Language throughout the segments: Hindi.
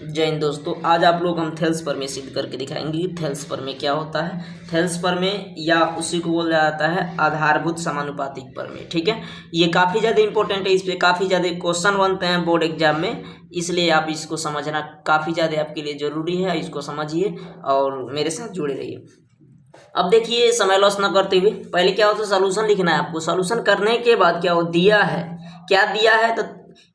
जय हिंद दोस्तों, आज आप लोग हम थेल्स प्रमेय सिद्ध करके दिखाएंगे कि थेल्स प्रमेय क्या होता है। थेल्स प्रमेय या उसी को बोला जाता है आधारभूत समानुपातिक प्रमेय। ठीक है, ये काफ़ी ज़्यादा इंपॉर्टेंट है, इस पर काफ़ी ज़्यादा क्वेश्चन बनते हैं बोर्ड एग्जाम में, इसलिए आप इसको समझना काफ़ी ज़्यादा आपके लिए ज़रूरी है। इसको समझिए और मेरे साथ जुड़े रहिए। अब देखिए, समय लॉस ना करते हुए पहले क्या होता है, सॉल्यूशन लिखना है आपको। सॉल्यूशन करने के बाद क्या हो दिया है, क्या दिया है, तो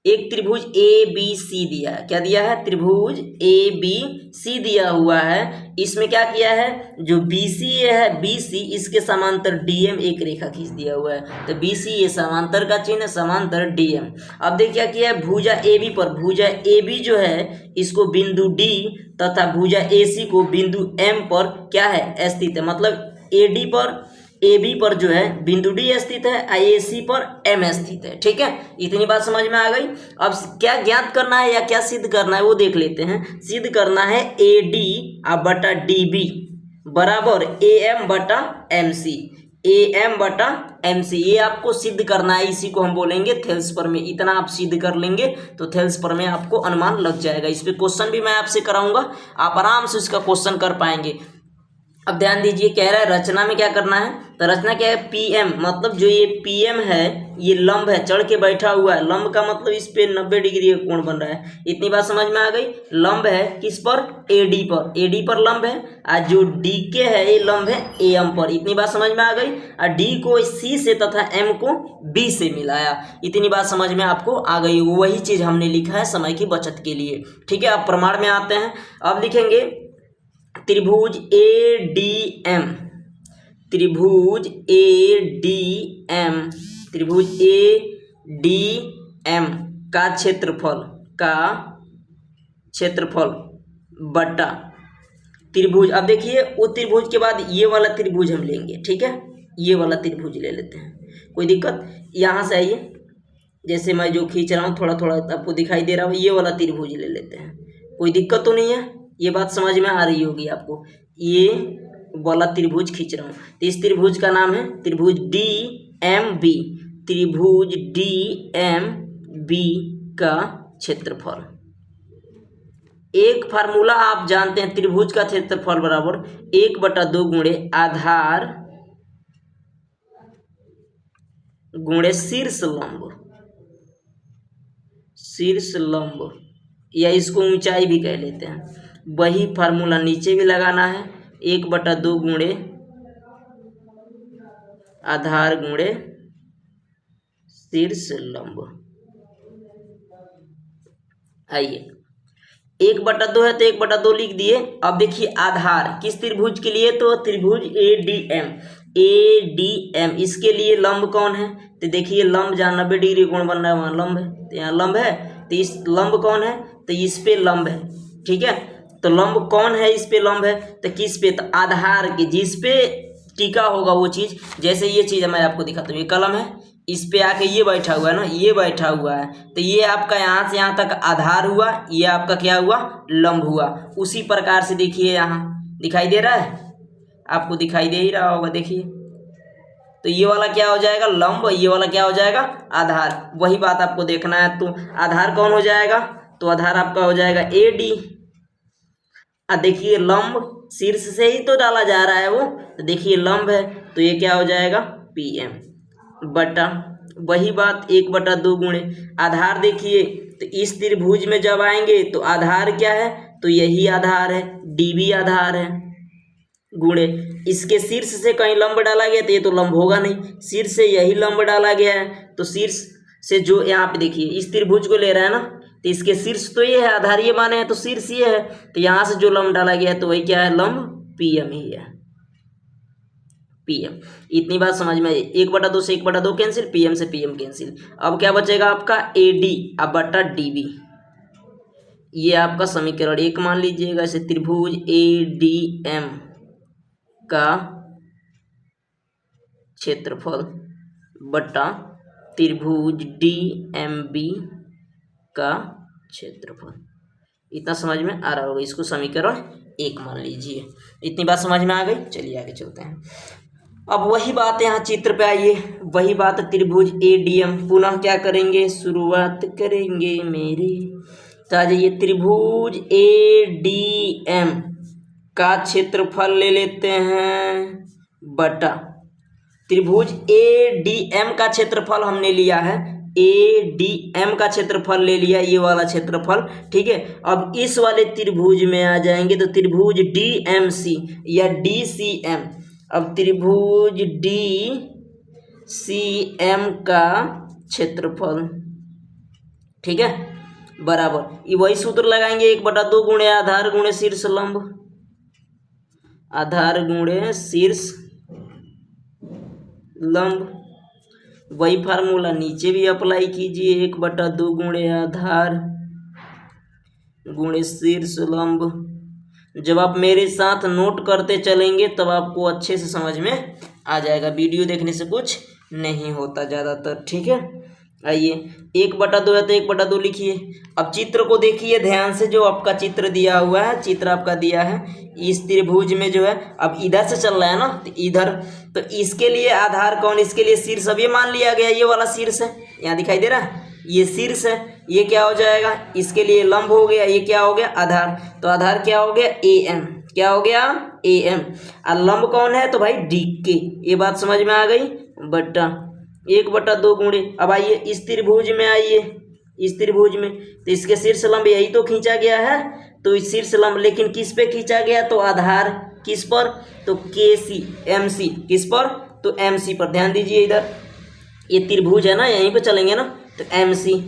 एक त्रिभुज ए बी सी दिया है। क्या दिया है, त्रिभुज ए बी सी दिया हुआ है। इसमें क्या किया है, जो बी सी है, बी सी इसके समांतर डीएम एक रेखा खींच दिया हुआ है। तो बी सी ये समांतर का चिन्ह है, समांतर डीएम। अब देखिए क्या किया है, भुजा ए बी पर, भुजा ए बी जो है इसको बिंदु डी तथा भुजा ए सी को बिंदु एम पर क्या है स्थित है। मतलब ए डी पर, ए बी पर जो है बिंदु डी स्थित है, ए सी पर एम स्थित है। ठीक है, इतनी बात समझ में आ गई। अब क्या ज्ञात करना है या क्या सिद्ध करना है वो देख लेते हैं। सिद्ध करना है ए डी बटा डी बी बराबर ए एम बटा एम सी, ए एम बटा एम सी, ये आपको सिद्ध करना है। इसी को हम बोलेंगे थेल्स प्रमेय। इतना आप सिद्ध कर लेंगे तो थेल्स प्रमेय आपको अनुमान लग जाएगा। इस पे क्वेश्चन भी मैं आपसे कराऊंगा, आप आराम से इसका क्वेश्चन कर पाएंगे। अब ध्यान दीजिए, कह रहा है रचना में क्या करना है, तो रचना क्या है, पी एम, मतलब जो ये पी एम है ये लंब है, चढ़ के बैठा हुआ है। लंब का मतलब इस पे 90 डिग्री का कोण बन रहा है। इतनी बात समझ में आ गई। लंब है किस पर, ए डी पर, ए डी पर लंब है। और जो डी के है ये लंब है ए एम पर। इतनी बात समझ में आ गई। और डी को सी से तथा एम को बी से मिलाया। इतनी बात समझ में आपको आ गई। वही चीज हमने लिखा है समय की बचत के लिए। ठीक है, अब प्रमाण में आते हैं। अब लिखेंगे त्रिभुज ए डी एम, त्रिभुज ए डी एम, त्रिभुज ए डी एम का क्षेत्रफल बटा त्रिभुज। अब देखिए, वो त्रिभुज के बाद ये वाला त्रिभुज हम लेंगे। ठीक है, ये वाला त्रिभुज ले लेते हैं, कोई दिक्कत। यहाँ से आइए, जैसे मैं जो खींच रहा हूँ थोड़ा थोड़ा आपको दिखाई दे रहा हो, ये वाला त्रिभुज ले लेते हैं, कोई दिक्कत तो नहीं है। ये बात समझ में आ रही होगी आपको। ये वाला त्रिभुज खींच रहा हूँ, तो इस त्रिभुज का नाम है त्रिभुज डी एम बी, त्रिभुज डी एम बी का क्षेत्रफल। एक फार्मूला आप जानते हैं, त्रिभुज का क्षेत्रफल बराबर 1/2 गुणे आधार गुणे शीर्ष लंब, या इसको ऊंचाई भी कह लेते हैं। वही फार्मूला नीचे भी लगाना है, 1/2 गुणे आधार गुणे शीर्ष लंब। आइए, 1/2 है तो 1/2 लिख दिए। अब देखिए आधार किस त्रिभुज के लिए, तो त्रिभुज A D M, A D M इसके लिए लंब कौन है, तो देखिए लंब जहाँ 90 डिग्री कोण बन रहा है वहाँ लंब है, तो यहाँ लंब है। तो इस लंब कौन है, तो इस पे लंब है। ठीक है, तो लंब कौन है, इस पे लंब है, तो किस पे, तो आधार के, जिस पे टिका होगा वो चीज। जैसे ये चीज मैं आपको दिखाता हूँ, ये कलम है, इस पे आके ये बैठा हुआ है ना, ये बैठा हुआ है, तो ये आपका यहाँ से यहाँ तक आधार हुआ, ये आपका क्या हुआ, लंब हुआ। उसी प्रकार से देखिए यहाँ दिखाई दे रहा है, आपको दिखाई दे ही रहा होगा। देखिए, तो ये वाला क्या हो जाएगा, लंब, ये वाला क्या हो जाएगा, आधार। वही बात आपको देखना है। तो आधार कौन हो जाएगा, तो आधार आपका हो जाएगा ए डी। देखिए लंब शीर्ष से ही तो डाला जा रहा है वो, तो देखिए लंब है, तो ये क्या हो जाएगा, पी एम बटा वही बात 1/2 गुणे आधार। देखिए, तो इस त्रिभुज में जब आएंगे तो आधार क्या है, तो यही आधार है, डी बी आधार है, गुणे इसके शीर्ष से कहीं लंब डाला गया तो ये तो लंब होगा नहीं, शीर्ष से यही लंब डाला गया है। तो शीर्ष से जो यहाँ पे देखिए इस त्रिभुज को ले रहा है ना, तो इसके शीर्ष तो ये है, आधार ये माने हैं तो शीर्ष ये है, तो यहाँ से जो लंब डाला गया है तो वही क्या है, लंब पी एम ही है, पी एम। इतनी बात समझ में आई। 1/2 से 1/2 कैंसिल, पी एम से पी एम कैंसिल। अब क्या बचेगा आपका, ए डी बटा डी बी, ये आपका समीकरण 1 मान लीजिएगा। इसे त्रिभुज ए डी एम का क्षेत्रफल बटा त्रिभुज डी एम बी का क्षेत्रफल। इतना समझ में आ रहा होगा, इसको समीकरण 1 मान लीजिए। इतनी बात समझ में आ गई, चलिए आगे चलते हैं। अब वही बात यहाँ चित्र पे आइए, वही बात त्रिभुज ए डी एम। पुनः क्या करेंगे, शुरुआत करेंगे मेरे तो आ जाइए, त्रिभुज ADM का क्षेत्रफल ले लेते हैं बटा त्रिभुज ADM का क्षेत्रफल हमने लिया है, ADM का क्षेत्रफल ले लिया, ये वाला क्षेत्रफल, ठीक है। अब इस वाले त्रिभुज में आ जाएंगे तो त्रिभुज DMC या DCM, अब त्रिभुज DCM का क्षेत्रफल, ठीक है, बराबर ये वही सूत्र लगाएंगे, 1/2 गुणे आधार गुणे शीर्ष लंब, आधार गुणे शीर्ष लंब, वही फार्मूला नीचे भी अप्लाई कीजिए, 1/2 गुणे आधार गुणे शीर्ष लंब। जब आप मेरे साथ नोट करते चलेंगे तब आपको अच्छे से समझ में आ जाएगा, वीडियो देखने से कुछ नहीं होता ज़्यादातर, ठीक है। आइए, 1/2 है तो 1/2 लिखिए। अब चित्र को देखिए ध्यान से, जो आपका चित्र दिया हुआ है, चित्र आपका दिया है इस त्रिभुज में जो है, अब इधर से चल रहा है ना, तो इधर, तो इसके लिए आधार कौन, इसके लिए शीर्ष, अब ये मान लिया गया ये वाला शीर्ष है, यहाँ दिखाई दे रहा है, ये शीर्ष है, ये क्या हो जाएगा, इसके लिए लंब हो गया, ये क्या हो गया आधार, तो आधार क्या हो गया AM, क्या हो गया AM, और लंब कौन है तो भाई DK, ये बात समझ में आ गई, बटा 1/2 गुणे। अब आइए इस त्रिभुज में, आइए इस त्रिभुज में, तो इसके शीर्ष लंब यही तो खींचा गया है, तो इस शीर्ष लंब, लेकिन किस पे खींचा गया, तो आधार किस पर, तो KC MC, किस पर, तो MC पर, ध्यान दीजिए इधर ये त्रिभुज है ना, यहीं पे चलेंगे ना, तो MC,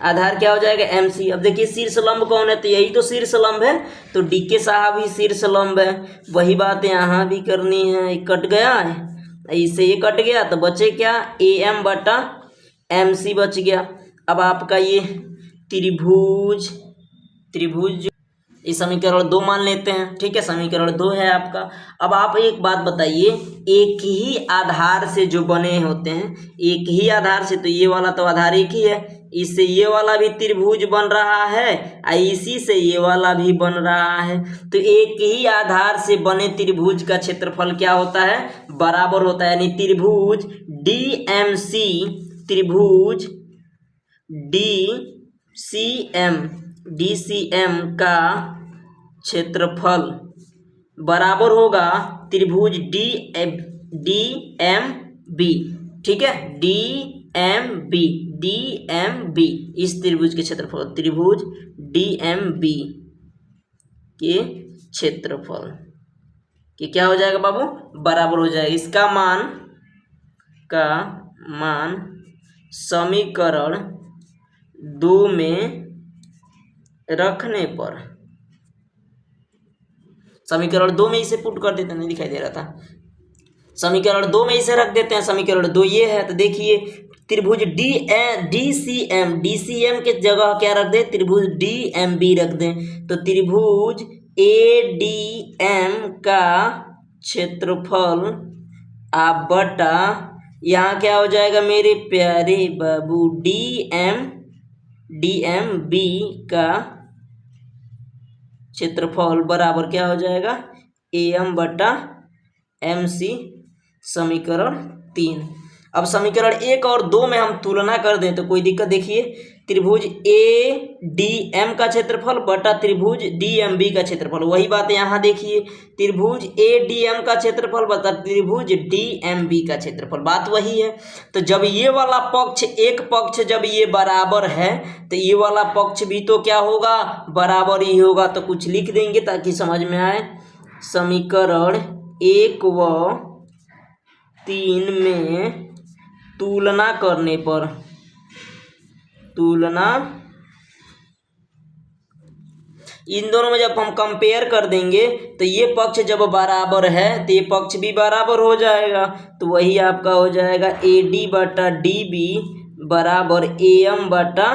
आधार क्या हो जाएगा MC। अब देखिए शीर्ष लंब कौन है, तो यही तो शीर्ष लंब है, तो DK साहब ही शीर्ष लंब है, वही बात यहाँ भी करनी है, कट गया है, इससे ये कट गया तो बचे क्या, AM बटा MC बच गया। अब आपका ये त्रिभुज इस समीकरण 2 मान लेते हैं, ठीक है, समीकरण 2 है आपका। अब आप एक बात बताइए, एक ही आधार से जो बने होते हैं, एक ही आधार से, तो ये वाला तो आधार एक ही है, इससे ये वाला भी त्रिभुज बन रहा है, इसी से ये वाला भी बन रहा है, तो एक ही आधार से बने त्रिभुज का क्षेत्रफल क्या होता है, बराबर होता है, यानी त्रिभुज DCM का क्षेत्रफल बराबर होगा त्रिभुज DMB, ठीक है, DMB इस त्रिभुज के क्षेत्रफल, त्रिभुज DMB के क्षेत्रफल कि क्या हो जाएगा बाबू, बराबर हो जाएगा, इसका मान समीकरण 2 में रखने पर, समीकरण 2 में इसे पुट कर देते हैं, नहीं दिखाई दे रहा था, समीकरण 2 में इसे रख देते हैं, समीकरण 2 ये है, तो देखिए त्रिभुज DCM के जगह क्या रख दें, त्रिभुज DMB रख दें, तो त्रिभुज ADM का क्षेत्रफल आप बटा, यहाँ क्या हो जाएगा मेरे प्यारे बाबू, DMB का क्षेत्रफल बराबर क्या हो जाएगा, AM बटा MC, समीकरण 3। अब समीकरण 1 और 2 में हम तुलना कर दें तो कोई दिक्कत, देखिए त्रिभुज ADM का क्षेत्रफल बटा त्रिभुज DMB का क्षेत्रफल, वही बात यहाँ देखिए, त्रिभुज ADM का क्षेत्रफल बटा त्रिभुज DMB का क्षेत्रफल, बात वही है। तो जब ये वाला पक्ष, एक पक्ष जब ये बराबर है तो ये वाला पक्ष भी तो क्या होगा, बराबर ही होगा, तो कुछ लिख देंगे ताकि समझ में आए। समीकरण 1 व 3 में तुलना करने पर, इन दोनों में जब हम कंपेयर कर देंगे तो ये पक्ष जब बराबर है तो ये पक्ष भी बराबर हो जाएगा, तो वही आपका हो जाएगा AD बटा DB बराबर AM बटा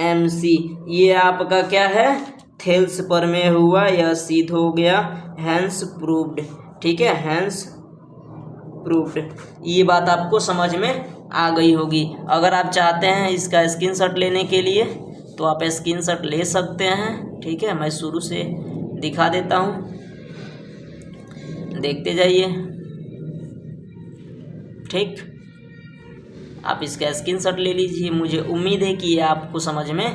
MC। ये आपका क्या है, थेल्स प्रमेय हुआ, यह सिद्ध हो गया, हैंस प्रूव्ड, ठीक है, हैंस प्रूव्ड। ये बात आपको समझ में आ गई होगी। अगर आप चाहते हैं इसका स्क्रीनशॉट लेने के लिए तो आप स्क्रीनशॉट ले सकते हैं, ठीक है, मैं शुरू से दिखा देता हूँ, देखते जाइए, ठीक, आप इसका स्क्रीनशॉट ले लीजिए। मुझे उम्मीद है कि ये आपको समझ में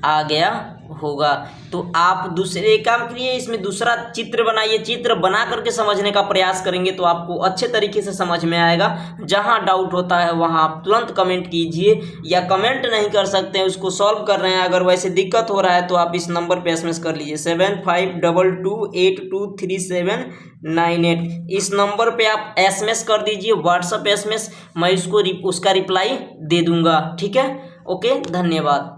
आ गया होगा। तो आप दूसरे काम करिए, इसमें दूसरा चित्र बनाइए, चित्र बना करके समझने का प्रयास करेंगे तो आपको अच्छे तरीके से समझ में आएगा। जहां डाउट होता है वहां आप तुरंत कमेंट कीजिए, या कमेंट नहीं कर सकते हैं उसको सॉल्व कर रहे हैं, अगर वैसे दिक्कत हो रहा है तो आप इस नंबर पे SMS कर लीजिए 7522823798। इस नंबर पे आप SMS कर दीजिए, व्हाट्सअप SMS, मैं उसका रिप्लाई दे दूंगा। ठीक है, ओके, धन्यवाद।